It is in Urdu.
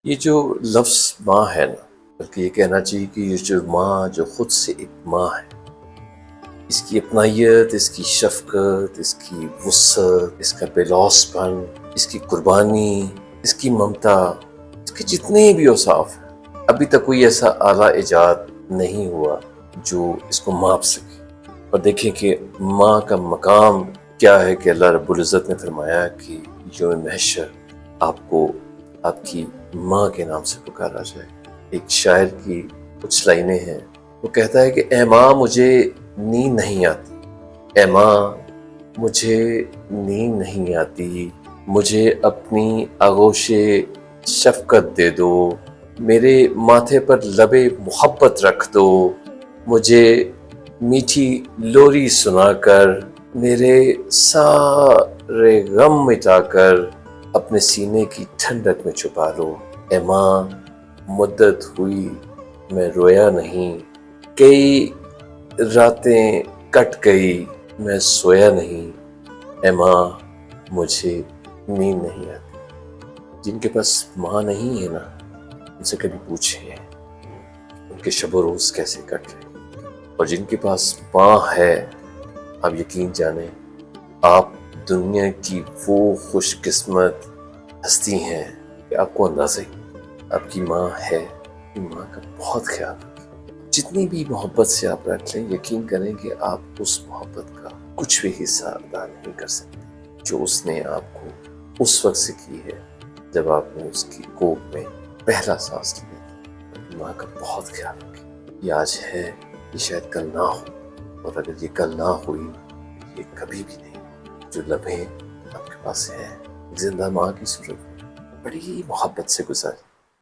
یہ جو لفظ ماں ہے نا، بلکہ یہ کہنا چاہیے کہ یہ جو ماں جو خود سے ایک ماں ہے، اس کی اپنائیت، اس کی شفقت، اس کی وسعت، اس کا بے لوث پن، اس کی قربانی، اس کی ممتا، اس کے جتنے بھی اوصاف ہیں، ابھی تک کوئی ایسا اعلیٰ ایجاد نہیں ہوا جو اس کو ماپ سکے۔ اور دیکھیں کہ ماں کا مقام کیا ہے کہ اللہ رب العزت نے فرمایا کہ یوم محشر آپ کو آپ کی ماں کے نام سے پکارا جائے۔ ایک شاعر کی کچھ لائنیں ہیں، وہ کہتا ہے کہ اے ماں مجھے نیند نہیں آتی، اے ماں مجھے نیند نہیں آتی، مجھے اپنی آغوش شفقت دے دو، میرے ماتھے پر لب محبت رکھ دو، مجھے میٹھی لوری سنا کر، میرے سارے غم مٹا کر اپنے سینے کی ٹھنڈک میں چھپا لو۔ اے ماں مدت ہوئی میں رویا نہیں، کئی راتیں کٹ گئی میں سویا نہیں، اے ماں مجھے نیند نہیں آتی۔ جن کے پاس ماں نہیں ہے نا، ان سے کبھی پوچھیں ان کے شب و روز کیسے کٹ رہے، اور جن کے پاس ماں ہے آپ یقین جانیں آپ دنیا کی وہ خوش قسمت ہستی ہیں کہ آپ کو اندازہ ہی آپ کی ماں ہے۔ آپ کی ماں کا بہت خیال رکھیں، جتنی بھی محبت سے آپ رکھ لیں، یقین کریں کہ آپ اس محبت کا کچھ بھی حصہ ادا نہیں کر سکتے جو اس نے آپ کو اس وقت سے کی ہے جب آپ نے اس کی کوکھ میں پہلا سانس لیا تھا۔ اپنی ماں کا بہت خیال رکھیں، یہ آج ہے یہ شاید کل نہ ہو، اور اگر یہ کل نہ ہوئی یہ کبھی بھی نہیں۔ جو لمحے آپ کے پاس ہے زندہ ماں کی صورت میں بڑی محبت سے گزاریں۔